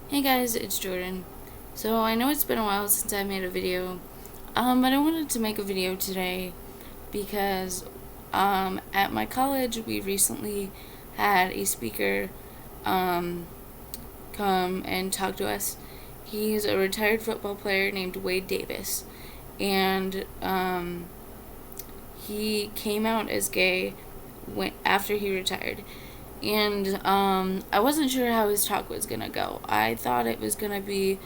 Hey guys, it's Jordan. So I know it's been a while since I made a video, but I wanted to make a video today because at my college we recently had a speaker um, come and talk to us. He's a retired football player named Wade Davis, and he came out as gay after he retired. And I wasn't sure how his talk was gonna go. I thought it was gonna be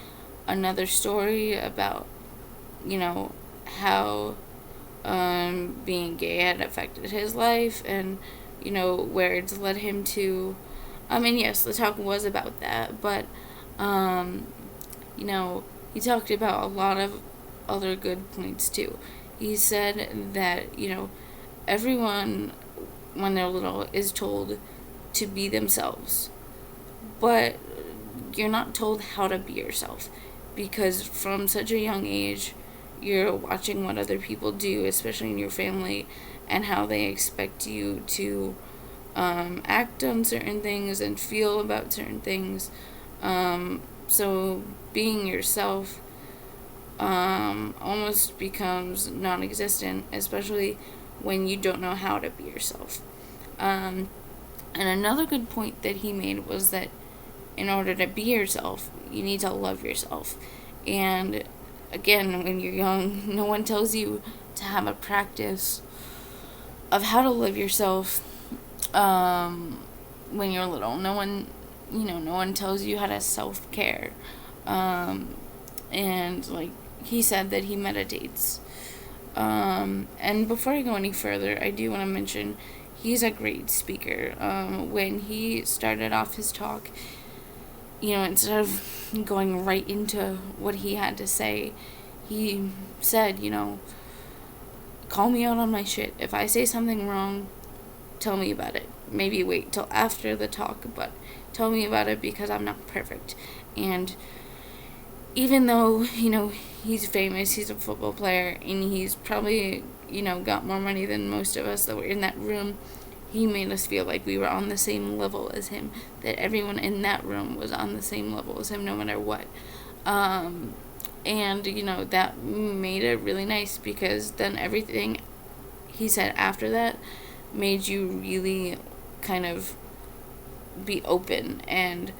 another story about, you know, how being gay had affected his life and, where it's led him to. I mean, yes, the talk was about that, but, um, you know, he talked about a lot of other good points too. He said that, everyone, when they're little, is told to be themselves, but you're not told how to be yourself because from such a young age you're watching what other people do, especially in your family, and how they expect you to act on certain things and feel about certain things. So being yourself almost becomes non existent, especially when you don't know how to be yourself. Um, and another good point that he made was that in order to be yourself, you need to love yourself. And again, when you're young, no one tells you to have a practice of how to love yourself when you're little. No one tells you how to self care. And like he said that he meditates. And before I go any further, I do want to mention he's a great speaker. When he started off his talk, instead of going right into what he had to say, he said, call me out on my shit. If I say something wrong, tell me about it. Maybe wait till after the talk, but tell me about it because I'm not perfect. And even though, he's famous, he's a football player, and he's probably, got more money than most of us that were in that room, he made us feel like we were on the same level as him, that everyone in that room was on the same level as him no matter what. And, that made it really nice because then everything he said after that made you really kind of be open and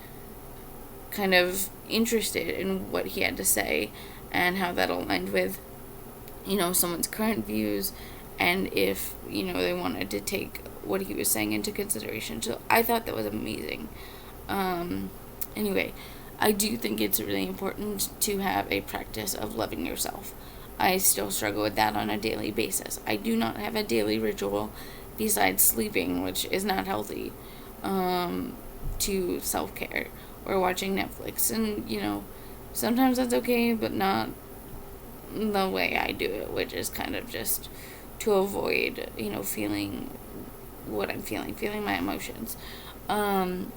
kind of interested in what he had to say and how that aligned with, someone's current views and if, they wanted to take what he was saying into consideration. So I thought that was amazing. Anyway, I do think it's really important to have a practice of loving yourself. I still struggle with that on a daily basis. I do not have a daily ritual besides sleeping, which is not healthy, to self care or watching Netflix. And, sometimes that's okay, but not the way I do it, which is kind of just to avoid, feeling what I'm feeling my emotions. And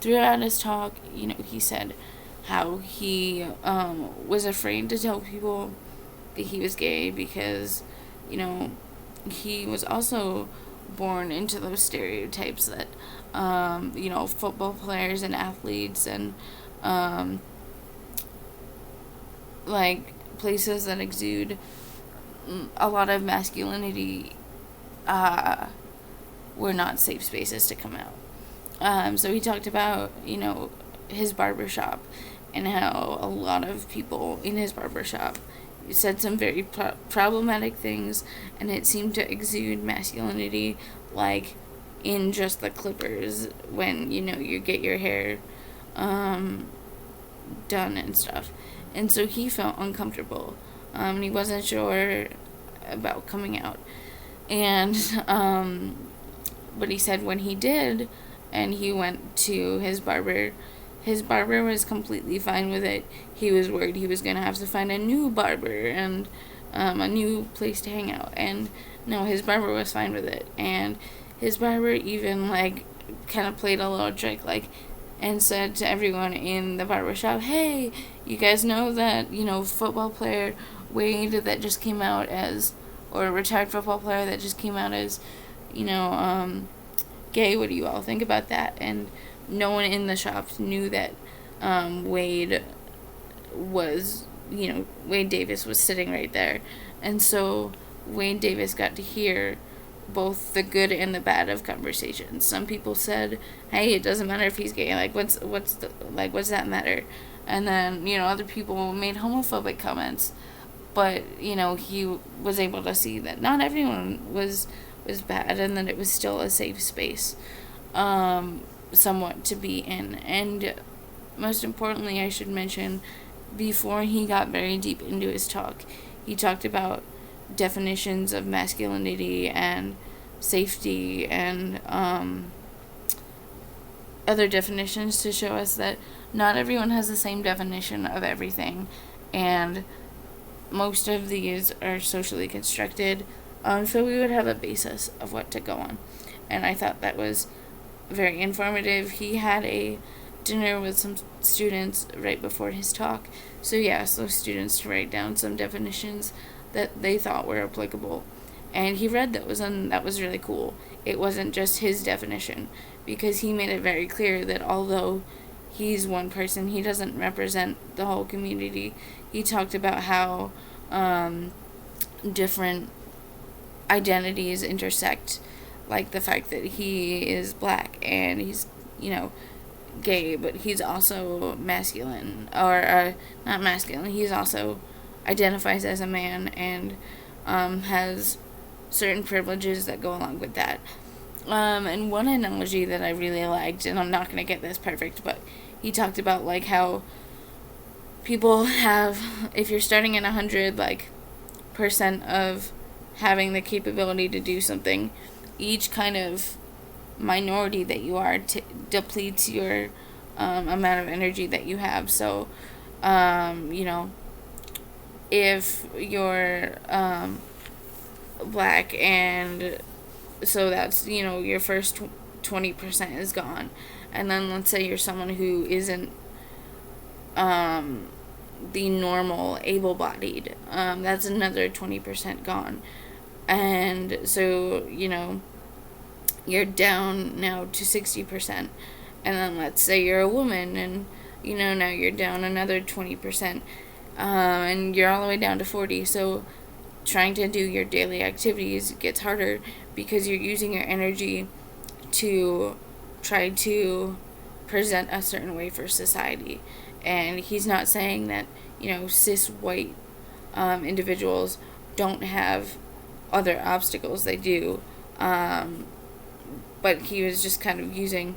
throughout his talk, he said how he was afraid to tell people that he was gay because, he was also born into those stereotypes that, football players and athletes and, like, places that exude a lot of masculinity were not safe spaces to come out. So he talked about, his barbershop and how a lot of people in his barbershop said some very problematic things and it seemed to exude masculinity, like in just the clippers when, you get your hair done and stuff. And so he felt uncomfortable. And he wasn't sure about coming out. And, but he said when he did, and he went to his barber was completely fine with it. He was worried he was going to have to find a new barber and a new place to hang out. And no, his barber was fine with it. And his barber even, like, kind of played a little trick, like, and said to everyone in the barbershop, hey, you guys know that, football player Wade that just came out as, or a retired football player that just came out as, gay, what do you all think about that? And no one in the shops knew that Wade was, Wade Davis was sitting right there. And so Wade Davis got to hear both the good and the bad of conversations. Some people said, "Hey, it doesn't matter if he's gay. Like, what's that matter?" And then other people made homophobic comments, but he was able to see that not everyone was bad, and that it was still a safe space, somewhat to be in. And most importantly, I should mention, before he got very deep into his talk, he talked about definitions of masculinity and safety and other definitions to show us that not everyone has the same definition of everything, and most of these are socially constructed, so we would have a basis of what to go on. And I thought that was very informative. He had a dinner with some students right before his talk, so he asked those students to write down some definitions that they thought were applicable, and he read those, and that was really cool. It wasn't just his definition, because he made it very clear that although he's one person, he doesn't represent the whole community. He talked about how different identities intersect, like the fact that he is black and he's gay, but he's also masculine, or not masculine, he's also identifies as a man, and has certain privileges that go along with that. And one analogy that I really liked, and I'm not going to get this perfect, but he talked about like how people have, if you're starting at 100 percent of having the capability to do something, each kind of minority that you are depletes your amount of energy that you have. So if you're black, and so that's your first 20% is gone, and then let's say you're someone who isn't the normal able-bodied, that's another 20% gone, and so you're down now to 60%, and then let's say you're a woman, and now you're down another 20%, and you're all the way down to 40. So trying to do your daily activities gets harder because you're using your energy to try to present a certain way for society. And he's not saying that cis white individuals don't have other obstacles. They do, but he was just kind of using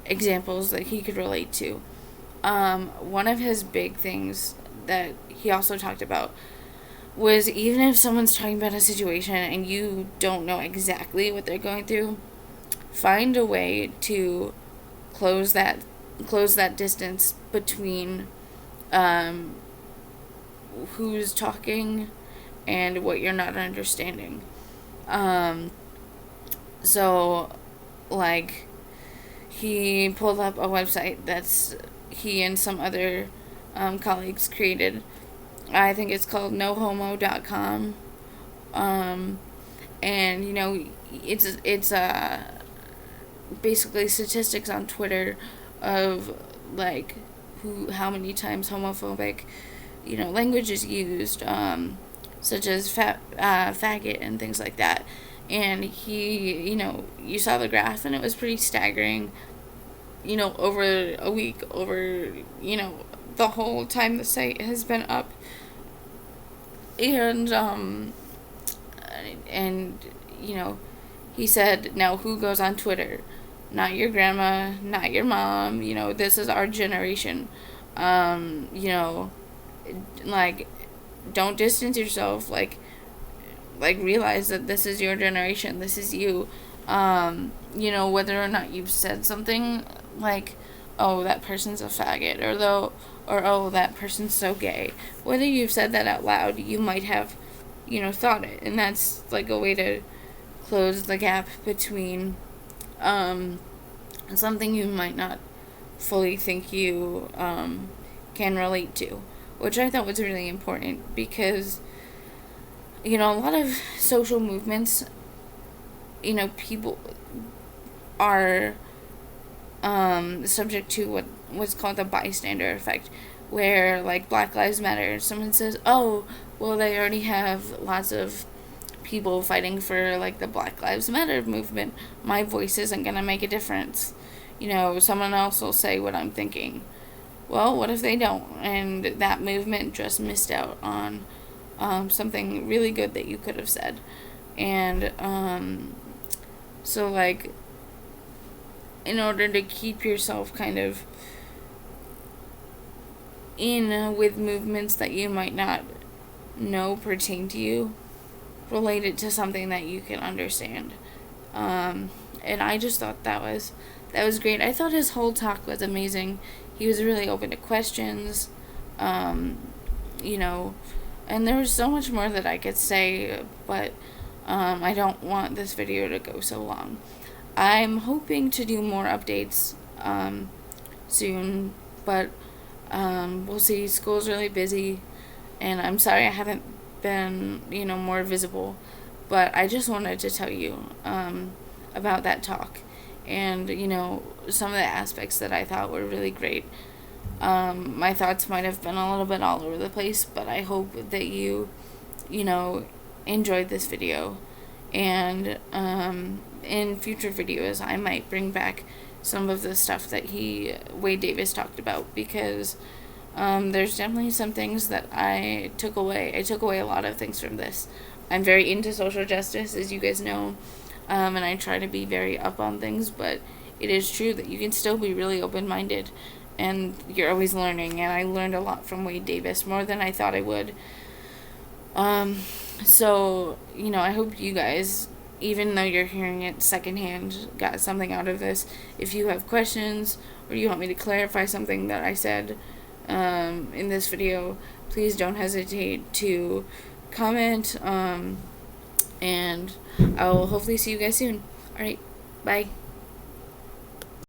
examples that he could relate to. One of his big things that he also talked about was, even if someone's talking about a situation and you don't know exactly what they're going through, find a way to close that distance between who's talking and what you're not understanding. So he pulled up a website that's he and some other colleagues created. I think it's called nohomo.com. And it's basically statistics on Twitter of how many times homophobic language is used, such as faggot and things like that. And he you saw the graph, and it was pretty staggering, over a week, over the whole time the site has been up. And he said, now who goes on Twitter? Not your grandma, not your mom. This is our generation. Don't distance yourself. Realize that this is your generation. This is you. Whether or not you've said something like, oh, that person's a faggot, or oh, that person's so gay. Whether you've said that out loud, you might have, thought it. And that's a way to close the gap between something you might not fully think you can relate to, which I thought was really important, because a lot of social movements, people are subject to what's called the bystander effect, where like Black Lives Matter, someone says, "Oh, well, they already have lots of people fighting for like the Black Lives Matter movement. My voice isn't gonna make a difference." Someone else will say what I'm thinking. Well, what if they don't? And that movement just missed out on something really good that you could have said. And so, like, in order to keep yourself kind of in with movements that you might not know pertain to you, relate it to something that you can understand. And I just thought that was great. I thought his whole talk was amazing. He was really open to questions, um, you know, and there was so much more that I could say, but I don't want this video to go so long. I'm hoping to do more updates soon, but we'll see. School's really busy, and I'm sorry I haven't been, more visible, but I just wanted to tell you about that talk and, some of the aspects that I thought were really great. My thoughts might have been a little bit all over the place, but I hope that you know, enjoyed this video. And in future videos, I might bring back some of the stuff that Wade Davis talked about, because there's definitely some things that I took away. I took away a lot of things from this. I'm very into social justice, as you guys know, and I try to be very up on things, but it is true that you can still be really open-minded, and you're always learning, and I learned a lot from Wade Davis, more than I thought I would. So, I hope you guys, even though you're hearing it secondhand, got something out of this. If you have questions, or you want me to clarify something that I said in this video, please don't hesitate to comment, and I will hopefully see you guys soon. Alright, bye.